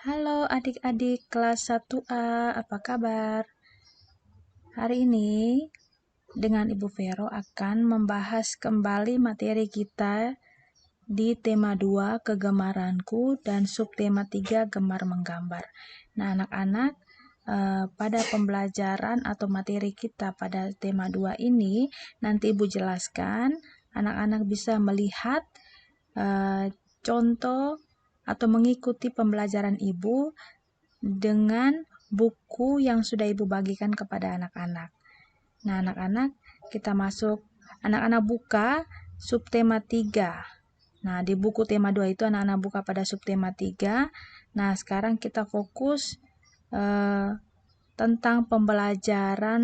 Halo adik-adik kelas 1A, apa kabar? Hari ini dengan Ibu Vero akan membahas kembali materi kita di tema 2 kegemaranku dan subtema 3 gemar menggambar. Nah, anak-anak pada pembelajaran atau materi kita pada tema 2 ini nanti Ibu jelaskan, anak-anak bisa melihat contoh atau mengikuti pembelajaran Ibu dengan buku yang sudah Ibu bagikan kepada anak-anak. Nah, anak-anak kita masuk, anak-anak buka subtema 3. Nah, di buku tema 2 itu anak-anak buka pada subtema 3. Nah, sekarang kita fokus tentang pembelajaran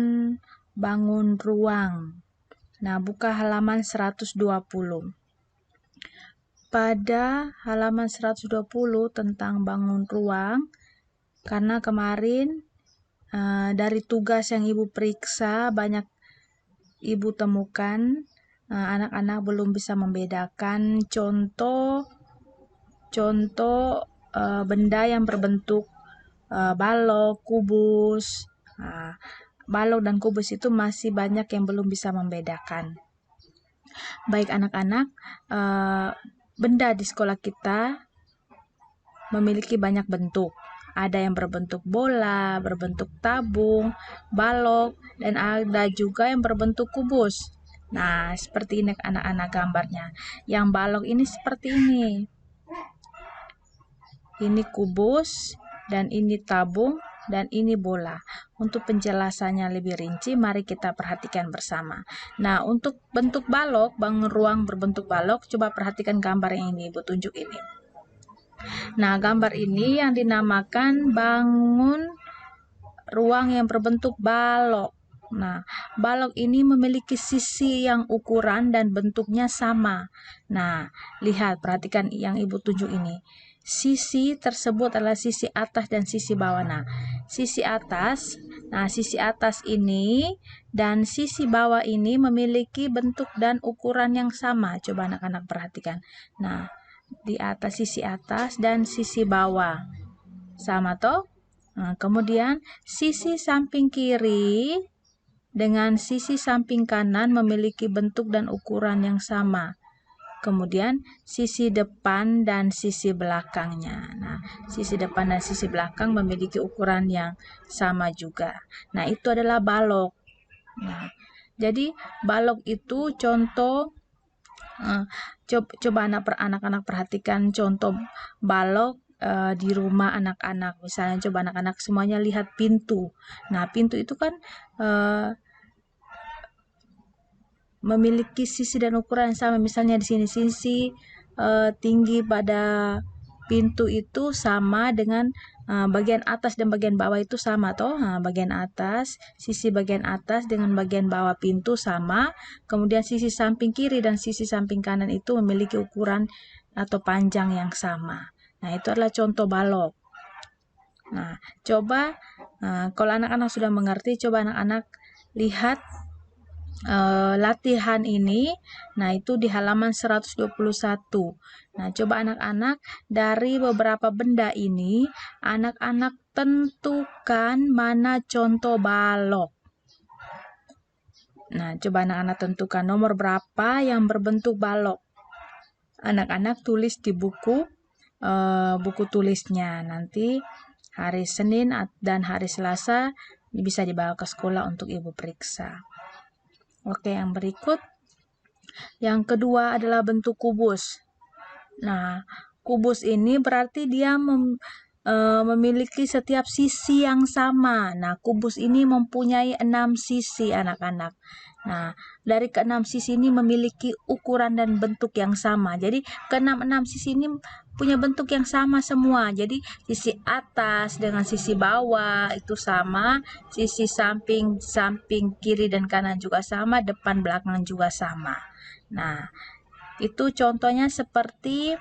bangun ruang. Nah, buka halaman 120. Pada halaman 120 tentang bangun ruang, karena kemarin dari tugas yang Ibu periksa banyak Ibu temukan anak-anak belum bisa membedakan contoh benda yang berbentuk balok, kubus. Balok dan kubus itu masih banyak yang belum bisa membedakan. Baik anak-anak, benda di sekolah kita memiliki banyak bentuk. Ada yang berbentuk bola, berbentuk tabung, balok, dan ada juga yang berbentuk kubus. Nah, seperti ini anak-anak gambarnya. Yang balok ini seperti ini. Ini kubus, dan ini tabung, dan ini bola. Untuk penjelasannya lebih rinci, mari kita perhatikan bersama. Nah, untuk bentuk balok, bangun ruang berbentuk balok, coba perhatikan gambar yang ini, Ibu tunjuk ini. Nah, gambar ini yang dinamakan bangun ruang yang berbentuk balok. Nah, balok ini memiliki sisi yang ukuran dan bentuknya sama. Nah, lihat, perhatikan yang Ibu tunjuk ini. Sisi tersebut adalah sisi atas dan sisi bawah. Nah, sisi atas ini dan sisi bawah ini memiliki bentuk dan ukuran yang sama. Coba anak-anak perhatikan. Nah, di atas sisi atas dan sisi bawah sama toh. Nah, kemudian sisi samping kiri dengan sisi samping kanan memiliki bentuk dan ukuran yang sama. Kemudian sisi depan dan sisi belakangnya. Nah, sisi depan dan sisi belakang memiliki ukuran yang sama juga. Nah, itu adalah balok. Nah, jadi balok itu contoh. Coba anak-anak perhatikan contoh balok di rumah anak-anak. Misalnya coba anak-anak semuanya lihat pintu. Nah, pintu itu kan memiliki sisi dan ukuran yang sama. Misalnya di sini sisi tinggi pada pintu itu sama dengan bagian atas dan bagian bawah itu sama toh. Nah, bagian atas, sisi bagian atas dengan bagian bawah pintu sama. Kemudian sisi samping kiri dan sisi samping kanan itu memiliki ukuran atau panjang yang sama. Nah, itu adalah contoh balok. Nah, coba kalau anak-anak sudah mengerti, coba anak-anak lihat latihan ini. Nah, itu di halaman 121. Nah, coba anak-anak dari beberapa benda ini, anak-anak tentukan mana contoh balok. Nah, coba anak-anak tentukan nomor berapa yang berbentuk balok. Anak-anak tulis di buku tulisnya. Nanti hari Senin dan hari Selasa bisa dibawa ke sekolah untuk Ibu periksa. Oke, yang berikut. Yang kedua adalah bentuk kubus. Nah, kubus ini berarti dia memiliki setiap sisi yang sama. Nah, kubus ini mempunyai 6 sisi anak-anak. Nah, dari ke-6 sisi ini memiliki ukuran dan bentuk yang sama. Jadi, ke-6 sisi ini punya bentuk yang sama semua. Jadi, sisi atas dengan sisi bawah itu sama, sisi samping kiri dan kanan juga sama, depan belakang juga sama. Nah, itu contohnya seperti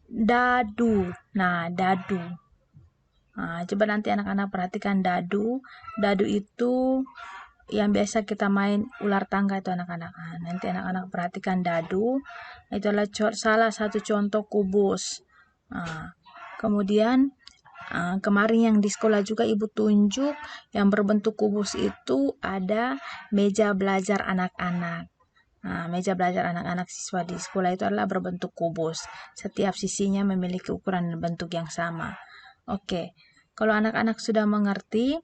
dadu. Nah, dadu. Nah, coba nanti anak-anak perhatikan dadu. Dadu itu yang biasa kita main ular tangga itu anak-anak. Nah, nanti anak-anak perhatikan dadu, itu adalah salah satu contoh kubus. Nah, kemudian kemarin yang di sekolah juga ibu tunjuk yang berbentuk kubus itu ada meja belajar anak-anak. Nah, meja belajar anak-anak siswa di sekolah itu adalah berbentuk kubus. Setiap sisinya memiliki ukuran dan bentuk yang sama. Oke, kalau anak-anak sudah mengerti,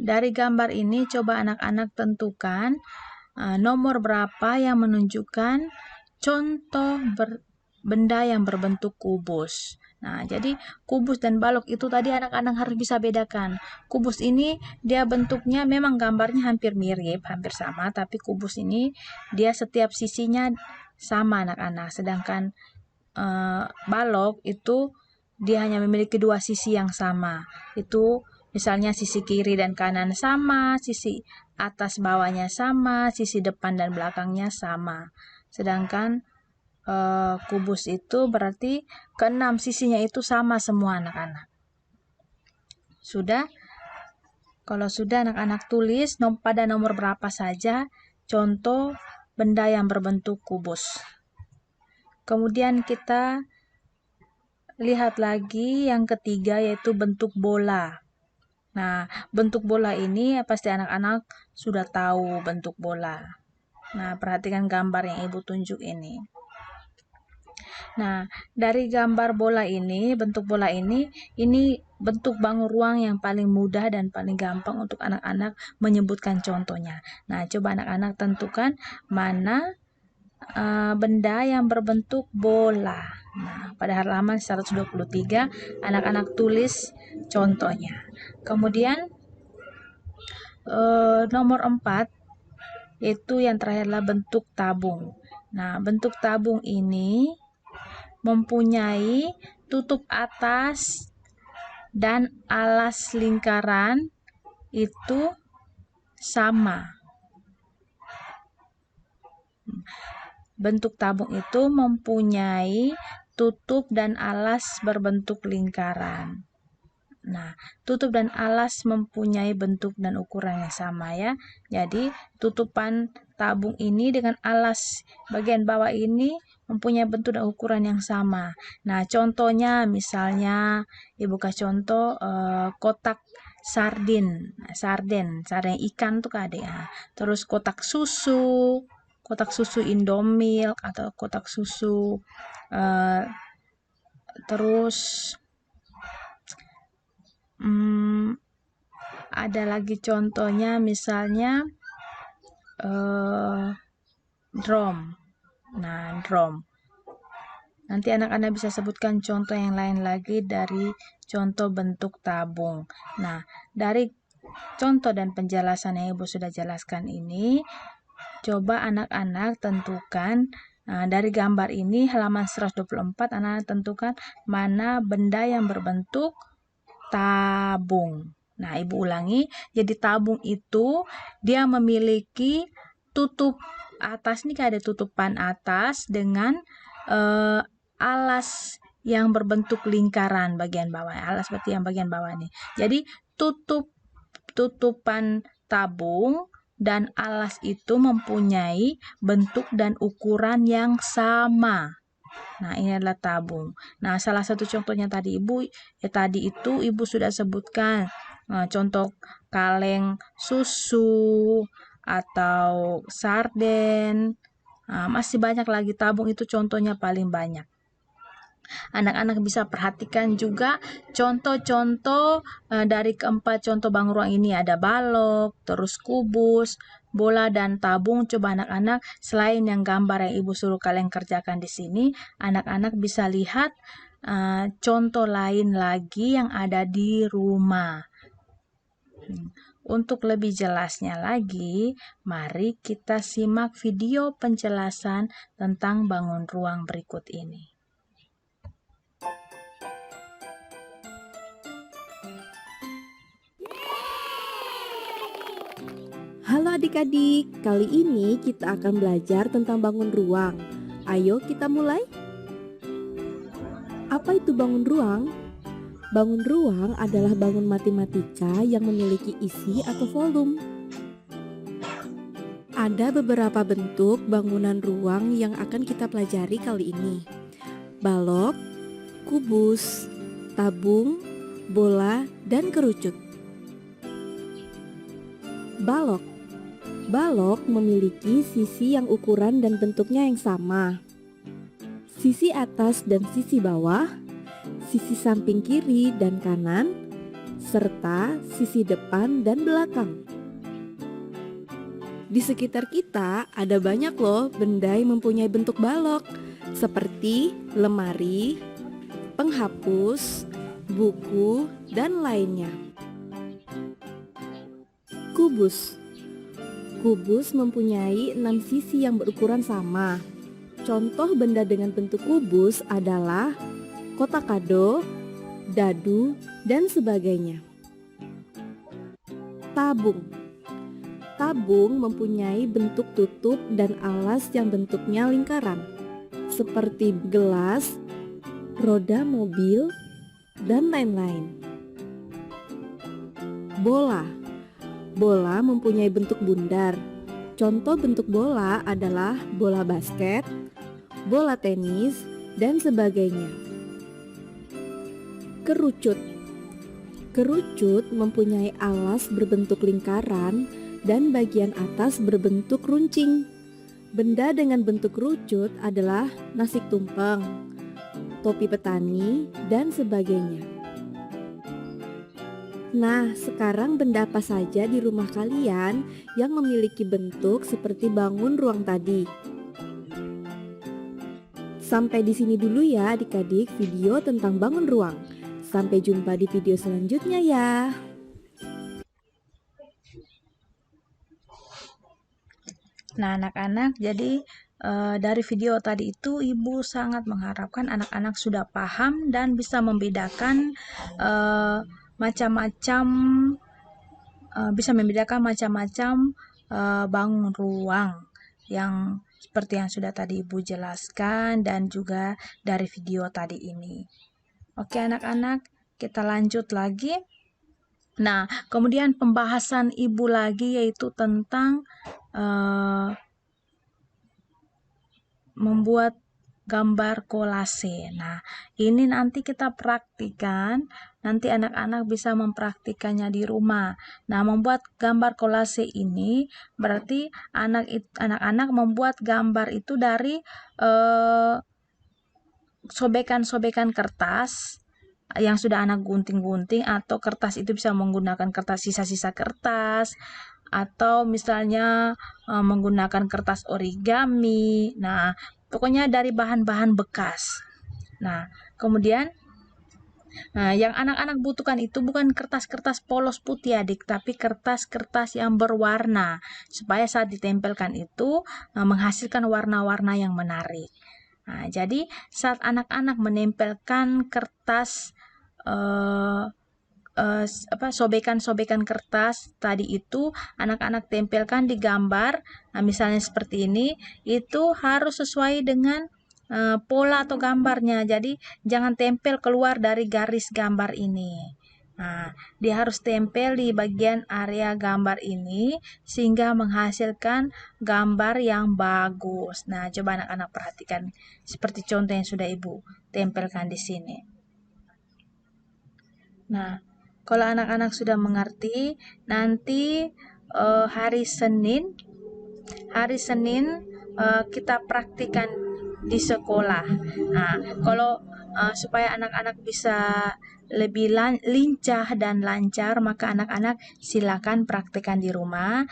dari gambar ini coba anak-anak tentukan nomor berapa yang menunjukkan contoh benda yang berbentuk kubus. Nah, jadi kubus dan balok itu tadi anak-anak harus bisa bedakan. Kubus ini dia bentuknya memang gambarnya hampir mirip, hampir sama, tapi kubus ini dia setiap sisinya sama anak-anak. Sedangkan balok itu dia hanya memiliki dua sisi yang sama. Itu misalnya sisi kiri dan kanan sama, sisi atas bawahnya sama, sisi depan dan belakangnya sama. Sedangkan kubus itu berarti keenam sisinya itu sama semua anak-anak. Sudah? Kalau sudah anak-anak tulis pada nomor berapa saja contoh benda yang berbentuk kubus. Kemudian kita lihat lagi yang ketiga yaitu bentuk bola. Nah, bentuk bola ini pasti anak-anak sudah tahu bentuk bola. Nah, perhatikan gambar yang ibu tunjuk ini. Nah, dari gambar bola ini, bentuk bola ini bentuk bangun ruang yang paling mudah dan paling gampang untuk anak-anak menyebutkan contohnya. Nah, coba anak-anak tentukan mana benda yang berbentuk bola. Nah, pada halaman 123, anak-anak tulis contohnya. Kemudian, nomor 4, yaitu yang terakhir adalah bentuk tabung. Nah, bentuk tabung ini mempunyai tutup atas dan alas lingkaran itu sama. Bentuk tabung itu mempunyai tutup dan alas berbentuk lingkaran. Nah, tutup dan alas mempunyai bentuk dan ukuran yang sama ya. Jadi, tutupan tabung ini dengan alas bagian bawah ini mempunyai bentuk dan ukuran yang sama. Nah, contohnya misalnya ibu kasih contoh kotak sardin ikan tuh Kak Adik. Terus kotak susu Indomilk atau kotak susu terus ada lagi contohnya misalnya drum. Nah, drum. Nanti anak-anak bisa sebutkan contoh yang lain lagi dari contoh bentuk tabung. Nah, dari contoh dan penjelasan yang ibu sudah jelaskan ini, coba anak-anak tentukan dari gambar ini halaman 124, anak-anak tentukan mana benda yang berbentuk tabung. Nah, ibu ulangi, jadi tabung itu dia memiliki tutup atas nih, ada tutupan atas dengan alas yang berbentuk lingkaran bagian bawah. Alas seperti yang bagian bawah nih. Jadi tutupan tabung dan alas itu mempunyai bentuk dan ukuran yang sama. Nah, ini adalah tabung. Nah, salah satu contohnya tadi itu ibu sudah sebutkan. Contoh kaleng susu atau sarden. Masih banyak lagi, tabung itu contohnya paling banyak. Anak-anak bisa perhatikan juga contoh-contoh dari keempat contoh bangun ruang ini, ada balok, terus kubus, bola, dan tabung. Coba anak-anak selain yang gambar yang ibu suruh kalian kerjakan di sini, anak-anak bisa lihat contoh lain lagi yang ada di rumah. Untuk lebih jelasnya lagi, mari kita simak video penjelasan tentang bangun ruang berikut ini. Halo adik-adik, kali ini kita akan belajar tentang bangun ruang. Ayo kita mulai. Apa itu bangun ruang? Bangun ruang adalah bangun matematika yang memiliki isi atau volume. Ada beberapa bentuk bangunan ruang yang akan kita pelajari kali ini. Balok, kubus, tabung, bola, dan kerucut. Balok. Balok memiliki sisi yang ukuran dan bentuknya yang sama. Sisi atas dan sisi bawah, sisi samping kiri dan kanan, serta sisi depan dan belakang. Di sekitar kita ada banyak loh benda yang mempunyai bentuk balok, seperti lemari, penghapus, buku, dan lainnya. Kubus. Kubus mempunyai 6 sisi yang berukuran sama. Contoh benda dengan bentuk kubus adalah kotak kado, dadu, dan sebagainya. Tabung. Tabung mempunyai bentuk tutup dan alas yang bentuknya lingkaran, seperti gelas, roda mobil, dan lain-lain. Bola. Bola mempunyai bentuk bundar. Contoh bentuk bola adalah bola basket, bola tenis, dan sebagainya. Kerucut. Kerucut mempunyai alas berbentuk lingkaran dan bagian atas berbentuk runcing. Benda dengan bentuk kerucut adalah nasi tumpeng, topi petani, dan sebagainya. Nah, sekarang benda apa saja di rumah kalian yang memiliki bentuk seperti bangun ruang tadi? Sampai di sini dulu ya adik-adik video tentang bangun ruang. Sampai jumpa di video selanjutnya ya. Nah, anak-anak, jadi dari video tadi itu Ibu sangat mengharapkan anak-anak sudah paham dan bisa membedakan macam-macam bangun ruang yang seperti yang sudah tadi Ibu jelaskan dan juga dari video tadi ini. Oke anak-anak, kita lanjut lagi. Nah, kemudian pembahasan Ibu lagi yaitu tentang membuat gambar kolase. Nah, ini nanti kita praktikan, nanti anak-anak bisa mempraktikannya di rumah. Nah, membuat gambar kolase ini berarti anak-anak membuat gambar itu dari sobekan-sobekan kertas yang sudah anak gunting-gunting, atau kertas itu bisa menggunakan kertas sisa-sisa kertas, atau misalnya menggunakan kertas origami. Nah, pokoknya dari bahan-bahan bekas. Nah, kemudian yang anak-anak butuhkan itu bukan kertas-kertas polos putih adik, tapi kertas-kertas yang berwarna, supaya saat ditempelkan itu menghasilkan warna-warna yang menarik. Nah, jadi saat anak-anak menempelkan kertas sobekan-sobekan kertas tadi itu anak-anak tempelkan di gambar, nah, misalnya seperti ini, itu harus sesuai dengan pola atau gambarnya. Jadi jangan tempel keluar dari garis gambar ini. Nah, dia harus tempel di bagian area gambar ini sehingga menghasilkan gambar yang bagus. Nah, coba anak-anak perhatikan seperti contoh yang sudah Ibu tempelkan di sini. Nah, kalau anak-anak sudah mengerti, nanti hari Senin kita praktikan di sekolah. Nah, kalau supaya anak-anak bisa lebih lincah dan lancar, maka anak-anak silakan praktikan di rumah.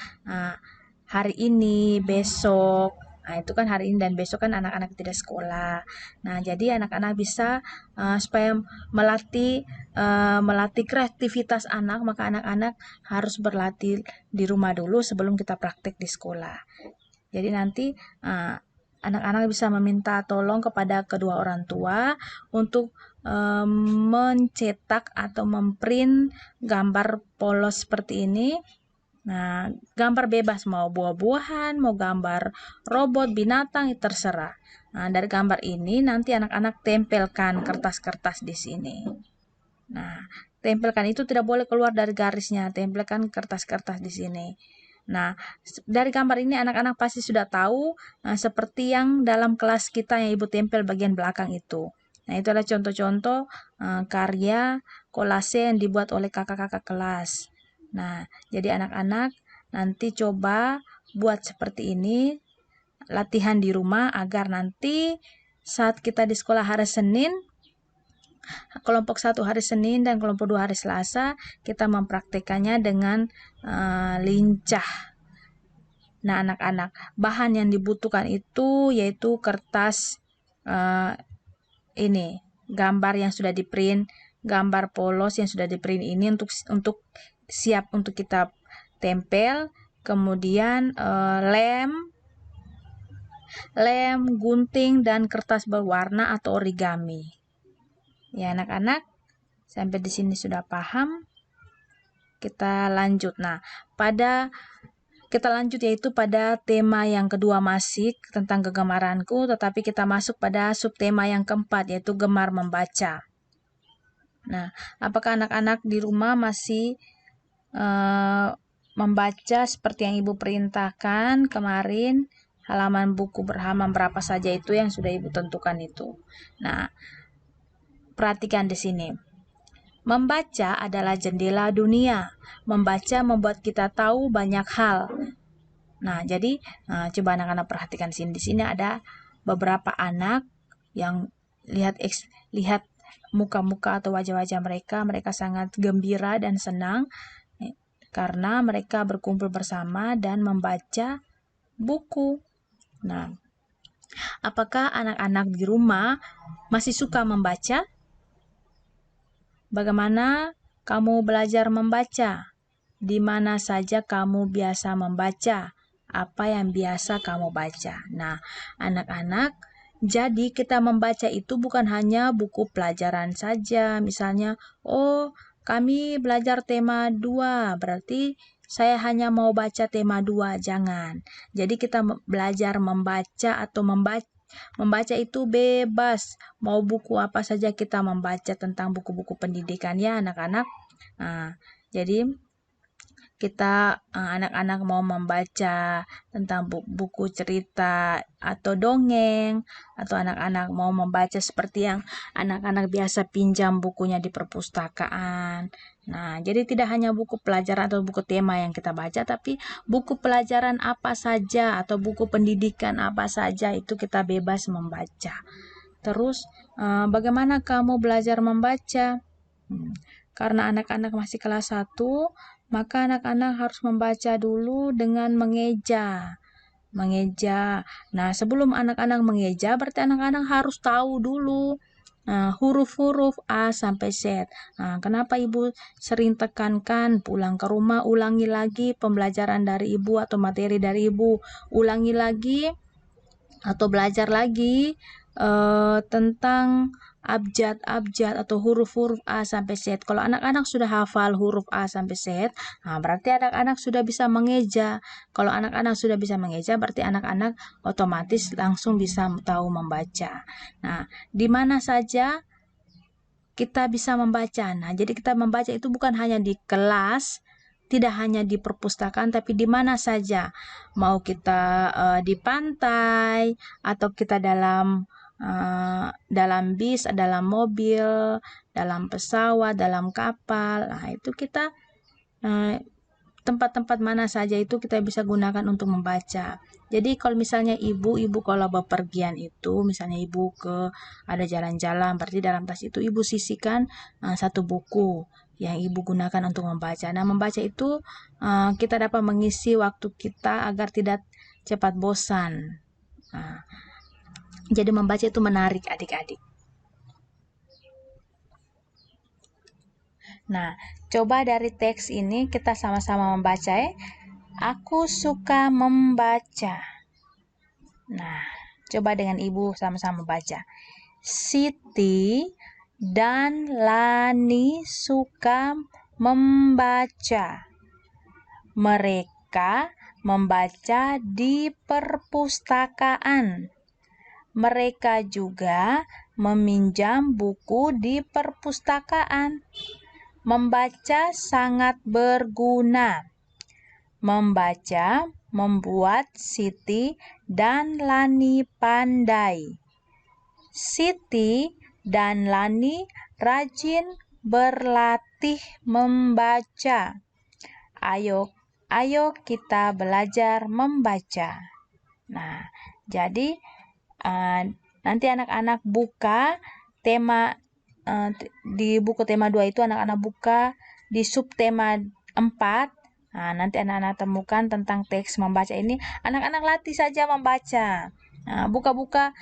Hari ini, besok. Nah, itu kan hari ini dan besok kan anak-anak tidak sekolah. Nah, jadi anak-anak bisa supaya melatih kreativitas anak, maka anak-anak harus berlatih di rumah dulu sebelum kita praktik di sekolah. Jadi nanti anak-anak bisa meminta tolong kepada kedua orang tua untuk mencetak atau memprint gambar polos seperti ini. Nah, gambar bebas, mau buah-buahan, mau gambar robot, binatang, terserah. Nah, dari gambar ini nanti anak-anak tempelkan kertas-kertas di sini. Nah, tempelkan itu tidak boleh keluar dari garisnya, tempelkan kertas-kertas di sini. Nah, dari gambar ini anak-anak pasti sudah tahu seperti yang dalam kelas kita yang Ibu tempel bagian belakang itu. Nah, itu adalah contoh-contoh karya kolase yang dibuat oleh kakak-kakak kelas. Nah, jadi anak-anak nanti coba buat seperti ini, latihan di rumah agar nanti saat kita di sekolah hari Senin, kelompok 1 hari Senin dan kelompok 2 hari Selasa, kita mempraktekannya dengan lincah. Nah, anak-anak, bahan yang dibutuhkan itu yaitu kertas ini, gambar yang sudah di-print, gambar polos yang sudah di-print ini untuk siap untuk kita tempel, kemudian lem, gunting, dan kertas berwarna atau origami. Ya, anak-anak, sampai di sini sudah paham? Kita lanjut. Nah, kita lanjut yaitu pada tema yang kedua masih tentang kegemaranku, tetapi kita masuk pada subtema yang keempat yaitu gemar membaca. Nah, apakah anak-anak di rumah masih membaca seperti yang Ibu perintahkan kemarin? Halaman buku berhalaman berapa saja itu yang sudah Ibu tentukan itu. Nah, perhatikan di sini. Membaca adalah jendela dunia. Membaca membuat kita tahu banyak hal. Nah, jadi coba anak-anak perhatikan sini. Di sini ada beberapa anak yang lihat muka-muka atau wajah-wajah mereka sangat gembira dan senang karena mereka berkumpul bersama dan membaca buku. Nah, apakah anak-anak di rumah masih suka membaca? Bagaimana kamu belajar membaca? Di mana saja kamu biasa membaca? Apa yang biasa kamu baca? Nah, anak-anak, jadi kita membaca itu bukan hanya buku pelajaran saja. Misalnya, kami belajar tema 2, berarti saya hanya mau baca tema 2, jangan. Jadi kita belajar membaca atau membaca itu bebas. Mau buku apa saja kita membaca tentang buku-buku pendidikan ya anak-anak. Nah, jadi kita anak-anak mau membaca tentang buku cerita atau dongeng, atau anak-anak mau membaca seperti yang anak-anak biasa pinjam bukunya di perpustakaan. Nah, jadi tidak hanya buku pelajaran atau buku tema yang kita baca, tapi buku pelajaran apa saja atau buku pendidikan apa saja itu kita bebas membaca. Terus, bagaimana kamu belajar membaca? Karena anak-anak masih kelas 1, maka anak-anak harus membaca dulu dengan mengeja. Nah, sebelum anak-anak mengeja, berarti anak-anak harus tahu dulu huruf-huruf A sampai Z. Nah, kenapa Ibu sering tekankan pulang ke rumah ulangi lagi pembelajaran dari Ibu atau materi dari Ibu. Ulangi lagi atau belajar lagi tentang abjad atau huruf-huruf A sampai Z. Kalau anak-anak sudah hafal huruf A sampai Z, berarti anak-anak sudah bisa mengeja. Kalau anak-anak sudah bisa mengeja, berarti anak-anak otomatis langsung bisa tahu membaca. Nah, di mana saja kita bisa membaca. Nah, jadi kita membaca itu bukan hanya di kelas, tidak hanya di perpustakaan, tapi di mana saja. Mau kita di pantai, atau kita dalam bis, dalam mobil, dalam pesawat, dalam kapal. Nah, itu kita tempat-tempat mana saja itu kita bisa gunakan untuk membaca. Jadi kalau misalnya ibu kalau bepergian itu, misalnya ibu ada jalan-jalan, berarti dalam tas itu ibu sisihkan satu buku yang ibu gunakan untuk membaca. Nah, membaca itu kita dapat mengisi waktu kita agar tidak cepat bosan. Jadi membaca itu menarik adik-adik. Nah, coba dari teks ini kita sama-sama membaca ya. Aku suka membaca. Nah, coba dengan ibu sama-sama baca. Siti dan Lani suka membaca. Mereka membaca di perpustakaan. Mereka juga meminjam buku di perpustakaan. Membaca sangat berguna. Membaca membuat Siti dan Lani pandai. Siti dan Lani rajin berlatih membaca. Ayo kita belajar membaca. Nah, jadi nanti anak-anak buka tema di buku tema 2 itu anak-anak buka di subtema 4. Nah, nanti anak-anak temukan tentang teks membaca ini. Anak-anak latih saja membaca. Nah, buka-buka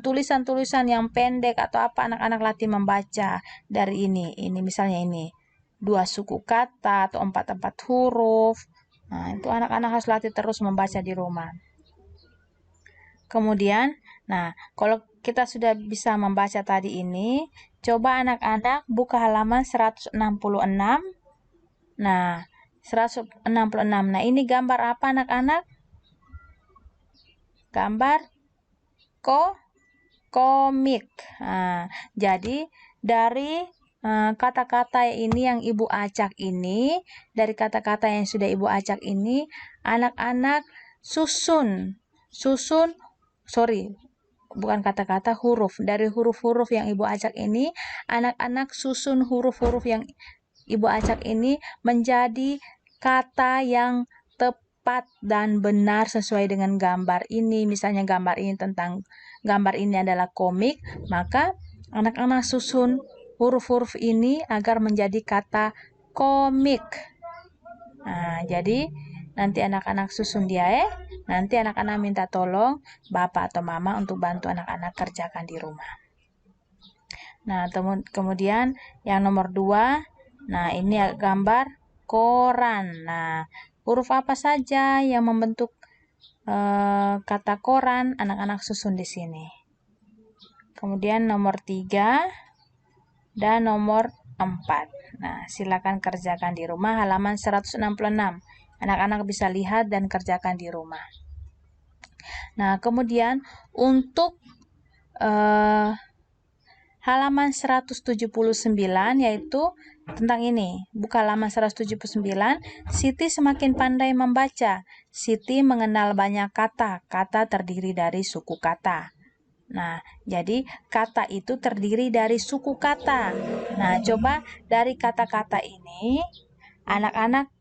tulisan-tulisan yang pendek atau apa, anak-anak latih membaca dari ini. Ini misalnya ini 2 suku kata atau 4 huruf. Nah, itu anak-anak harus latih terus membaca di rumah. Kemudian, nah, kalau kita sudah bisa membaca tadi ini, coba anak-anak buka halaman 166. Nah, 166. Nah, ini gambar apa anak-anak? Gambar komik. Nah, jadi dari kata-kata ini yang Ibu acak ini, dari kata-kata yang sudah Ibu acak ini, anak-anak bukan kata-kata, huruf. Dari huruf-huruf yang Ibu acak ini, anak-anak susun huruf-huruf yang Ibu acak ini menjadi kata yang tepat dan benar sesuai dengan gambar ini. Misalnya gambar ini adalah komik, maka anak-anak susun huruf-huruf ini agar menjadi kata komik. Nah, jadi nanti anak-anak susun dia Nanti anak-anak minta tolong Bapak atau Mama untuk bantu anak-anak kerjakan di rumah. Nah, kemudian yang nomor 2, nah ini gambar koran. Nah, huruf apa saja yang membentuk kata koran, anak-anak susun di sini. Kemudian nomor 3 dan nomor 4. Nah, silakan kerjakan di rumah halaman 166. Anak-anak bisa lihat dan kerjakan di rumah. Nah, kemudian untuk halaman 179 yaitu tentang ini. Buka halaman 179. Siti semakin pandai membaca. Siti mengenal banyak kata. Kata terdiri dari suku kata. Nah, jadi kata itu terdiri dari suku kata. Nah, coba dari kata-kata ini, anak-anak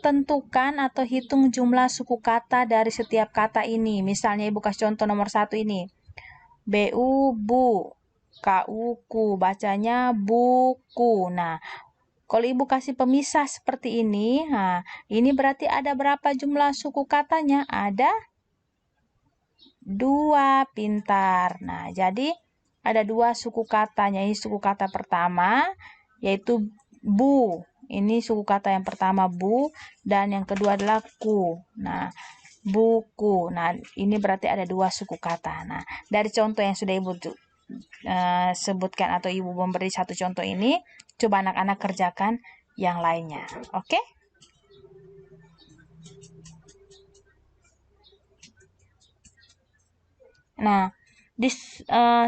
tentukan atau hitung jumlah suku kata dari setiap kata ini. Misalnya Ibu kasih contoh nomor 1 ini. Bu, ku, bacanya buku. Nah, kalau Ibu kasih pemisah seperti ini, nah, ini berarti ada berapa jumlah suku katanya? Ada 2, pintar. Nah, jadi ada 2 suku katanya. Ini suku kata pertama, yaitu bu. Ini suku kata yang pertama bu, dan yang kedua adalah ku. Nah, buku. Nah, ini berarti ada 2 suku kata. Nah, dari contoh yang sudah Ibu sebutkan atau Ibu memberi 1 contoh ini, coba anak-anak kerjakan yang lainnya. Oke? Nah,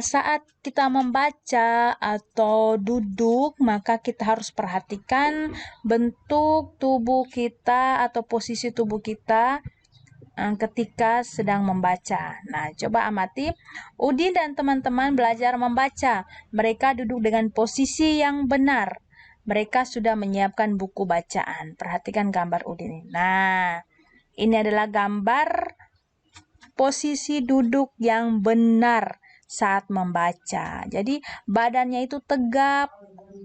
saat kita membaca atau duduk, maka kita harus perhatikan bentuk tubuh kita atau posisi tubuh kita ketika sedang membaca. Nah, coba amati. Udin dan teman-teman belajar membaca. Mereka duduk dengan posisi yang benar. Mereka sudah menyiapkan buku bacaan. Perhatikan gambar Udin. Nah, ini adalah gambar posisi duduk yang benar saat membaca. Jadi badannya itu tegap,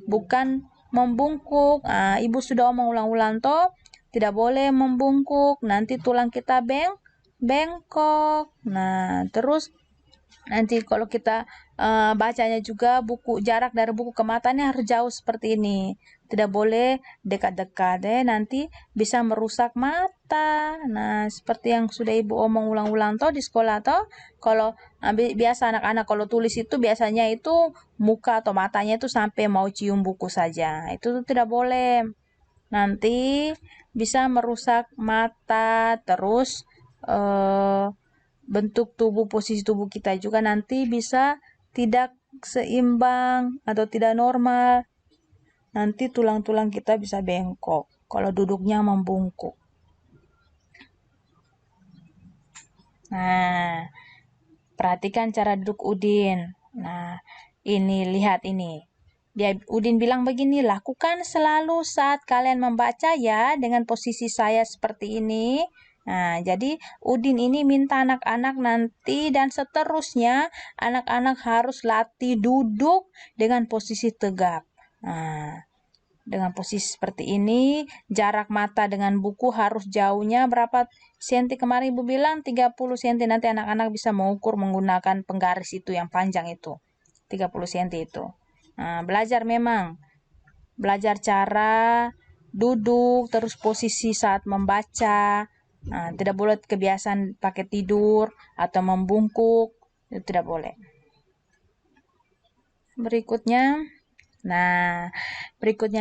bukan membungkuk. Ibu sudah omong ulang-ulang toh, tidak boleh membungkuk, nanti tulang kita bengkok. Nah, terus nanti kalau kita bacanya juga jarak dari buku ke matanya harus jauh seperti ini. Tidak boleh dekat-dekat nanti bisa merusak mata. Nah, seperti yang sudah Ibu omong ulang-ulang toh di sekolah toh, kalau biasa anak-anak kalau tulis itu biasanya itu muka atau matanya itu sampai mau cium buku saja. Itu tidak boleh. Nanti bisa merusak mata, terus bentuk tubuh, posisi tubuh kita juga nanti bisa tidak seimbang atau tidak normal. Nanti tulang-tulang kita bisa bengkok kalau duduknya membungkuk. Nah, perhatikan cara duduk Udin. Nah, ini lihat ini. Udin bilang begini, lakukan selalu saat kalian membaca ya dengan posisi saya seperti ini. Nah, jadi Udin ini minta anak-anak nanti dan seterusnya anak-anak harus latih duduk dengan posisi tegap. Nah, dengan posisi seperti ini, jarak mata dengan buku harus jauhnya berapa senti? Kemarin Ibu bilang 30 senti. Nanti anak-anak bisa mengukur menggunakan penggaris itu yang panjang itu. 30 senti itu. Nah, belajar cara duduk, terus posisi saat membaca. Nah, tidak boleh kebiasaan pakai tidur atau membungkuk. Itu tidak boleh. Berikutnya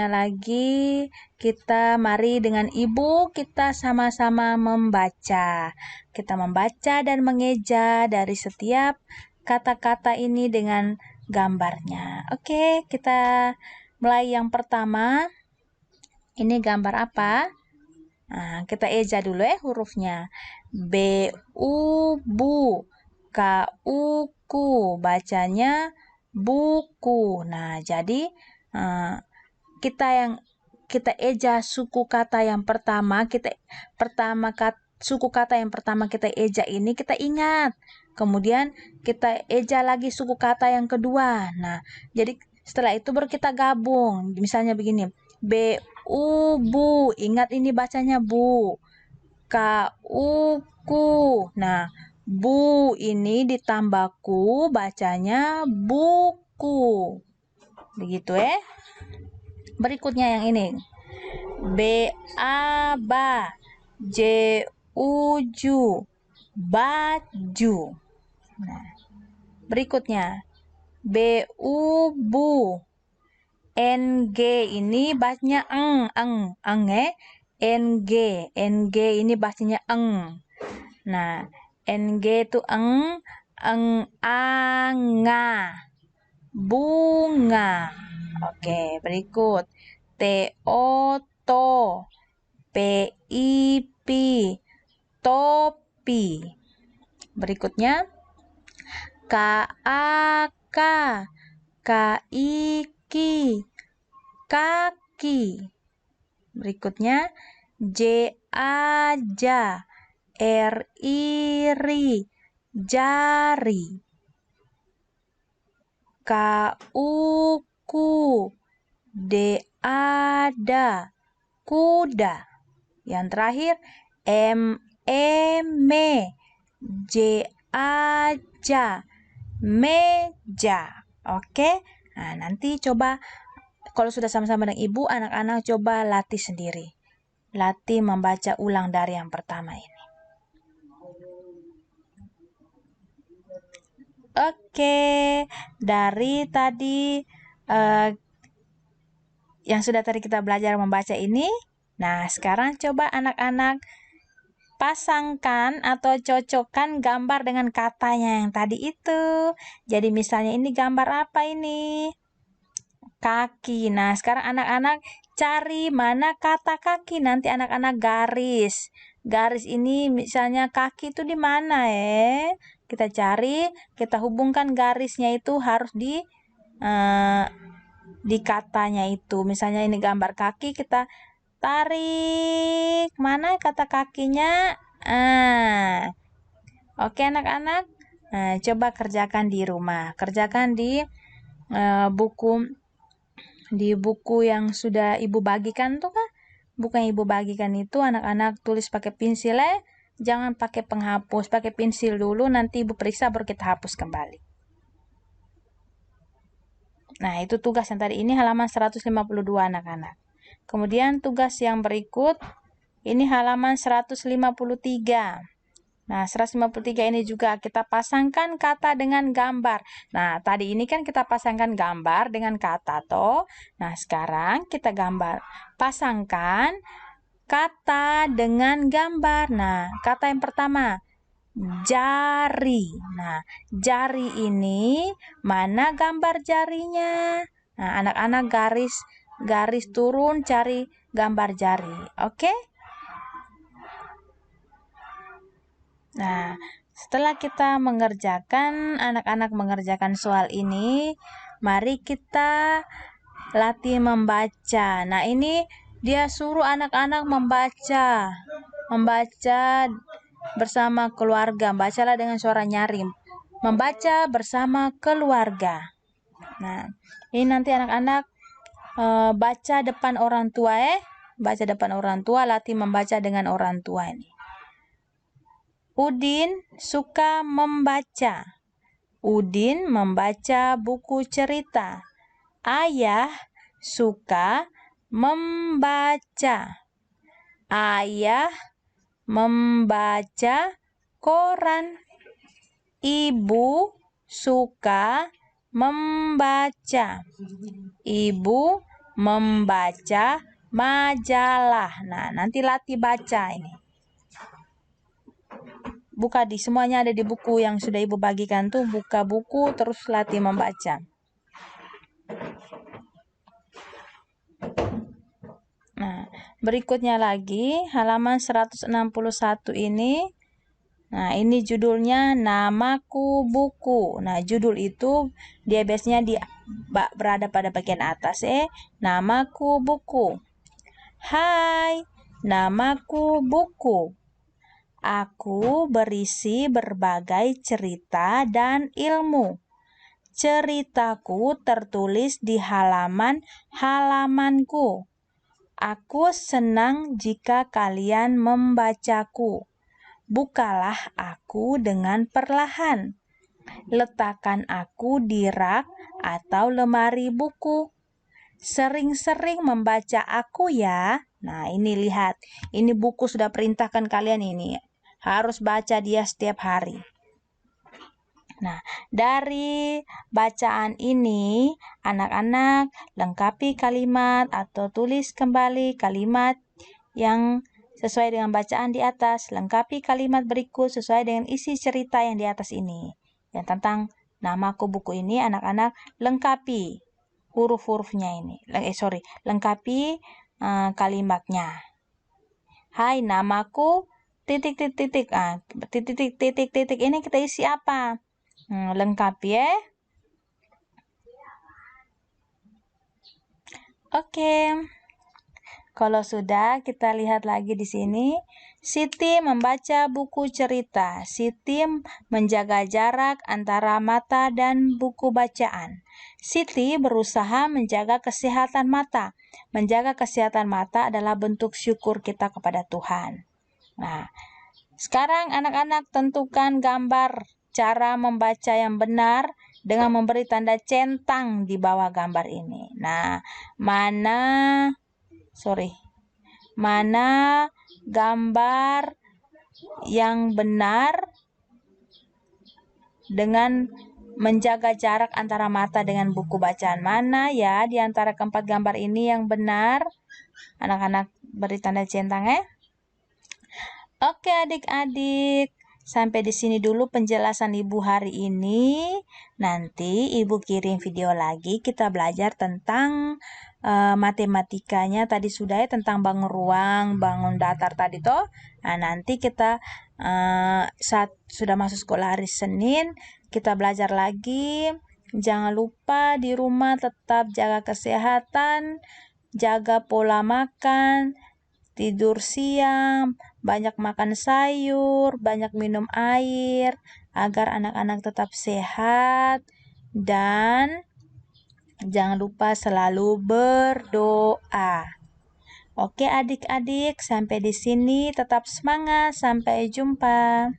lagi kita mari dengan Ibu kita sama-sama membaca. Kita membaca dan mengeja dari setiap kata-kata ini dengan gambarnya. Oke, kita mulai yang pertama. Ini gambar apa? Nah, kita eja dulu hurufnya. B, U, Bu. K, U, Ku. Bacanya buku. Nah, jadi kita eja suku kata yang pertama, suku kata yang pertama kita eja ini kita ingat. Kemudian kita eja lagi suku kata yang kedua. Nah, jadi setelah itu baru kita gabung. Misalnya begini, B, U, Bu. Ingat ini bacanya bu. K, U, Ku. Nah, bu ini ditambah ku bacanya buku. Begitu Berikutnya yang ini. B, A, Ba. J, U, Ju. Baju. Nah, berikutnya. B, U, Bu. N, G ini bacanya eng. NG ini bacanya eng. Nah, NG itu eng, anga, bunga. Oke, berikut. TO, to. PIP, topi. Berikutnya. KAK, KIKI, kaki. Berikutnya. JAJA, RIRI, jari. KUKU, DADA, kuda. Yang terakhir MEME, JAJA, meja. Oke. Nah, nanti coba kalau sudah sama-sama dengan Ibu, anak-anak coba latih sendiri. Latih membaca ulang dari yang pertama ini. Oke, dari tadi yang sudah tadi kita belajar membaca ini. Nah, sekarang coba anak-anak pasangkan atau cocokkan gambar dengan katanya yang tadi itu. Jadi misalnya ini gambar apa ini? Kaki. Nah, sekarang anak-anak cari mana kata kaki. Nanti anak-anak garis. Garis ini misalnya kaki itu di mana Kita cari, kita hubungkan garisnya itu harus di katanya itu. Misalnya ini gambar kaki, kita tarik mana kata kakinya. Oke anak-anak. Coba kerjakan di rumah. Kerjakan di buku yang sudah Ibu bagikan tuh kan. Buku yang Ibu bagikan itu anak-anak tulis pakai pensil jangan pakai penghapus, pakai pensil dulu, nanti Ibu periksa baru kita hapus kembali. Nah, itu tugas yang tadi ini halaman 152 anak-anak. Kemudian tugas yang berikut ini halaman 153. Nah, 153 ini juga kita pasangkan kata dengan gambar. Nah, tadi ini kan kita pasangkan gambar dengan kata toh. Nah, sekarang kita pasangkan kata dengan gambar. Nah, kata yang pertama jari. Nah, jari ini mana gambar jarinya? Nah, anak-anak garis turun cari gambar jari. Oke? Nah, setelah kita anak-anak mengerjakan soal ini, mari kita latih membaca. Nah, ini dia suruh anak-anak membaca bersama keluarga. Bacalah dengan suara nyaring. Membaca bersama keluarga. Nah, ini nanti anak-anak baca depan orang tua Baca depan orang tua, latih membaca dengan orang tua ini. Udin suka membaca. Udin membaca buku cerita. Ayah suka membaca. Ayah membaca koran. Ibu suka membaca. Ibu membaca majalah. Nah, nanti latih baca ini. Buka semuanya ada di buku yang sudah Ibu bagikan tuh. Buka buku terus latih membaca. Nah, berikutnya lagi halaman 161 ini. Nah, ini judulnya Namaku Buku. Nah, judul itu dia biasanya berada pada bagian atas Namaku Buku. Hai, namaku Buku. Aku berisi berbagai cerita dan ilmu. Ceritaku tertulis di halaman-halamanku. Aku senang jika kalian membacaku. Bukalah aku dengan perlahan. Letakkan aku di rak atau lemari buku. Sering-sering membaca aku ya. Nah, ini lihat. Ini buku sudah perintahkan kalian ini. Harus baca dia setiap hari. Nah, dari bacaan ini, anak-anak lengkapi kalimat atau tulis kembali kalimat yang sesuai dengan bacaan di atas. Lengkapi kalimat berikut sesuai dengan isi cerita yang di atas ini. Yang tentang namaku buku ini, anak-anak lengkapi huruf-hurufnya ini. Lengkapi kalimatnya. Hai, namaku titik-titik-titik. Titik-titik ini kita isi apa? Lengkapi ya. Oke. Kalau sudah, kita lihat lagi di sini. Siti membaca buku cerita. Siti menjaga jarak antara mata dan buku bacaan. Siti berusaha menjaga kesehatan mata. Menjaga kesehatan mata adalah bentuk syukur kita kepada Tuhan. Nah, sekarang anak-anak tentukan gambar cara membaca yang benar dengan memberi tanda centang di bawah gambar ini. Nah, mana gambar yang benar dengan menjaga jarak antara mata dengan buku bacaan? Mana ya di antara keempat gambar ini yang benar? Anak-anak beri tanda centang ya. Oke adik-adik, sampai di sini dulu penjelasan Ibu hari ini. Nanti Ibu kirim video lagi, kita belajar tentang matematikanya tadi sudah ya, tentang bangun ruang, bangun datar tadi toh. Nah, nanti kita saat sudah masuk sekolah hari Senin, kita belajar lagi. Jangan lupa di rumah tetap jaga kesehatan, jaga pola makan, tidur siang, banyak makan sayur, banyak minum air, agar anak-anak tetap sehat, dan jangan lupa selalu berdoa. Oke adik-adik, sampai di sini tetap semangat, sampai jumpa.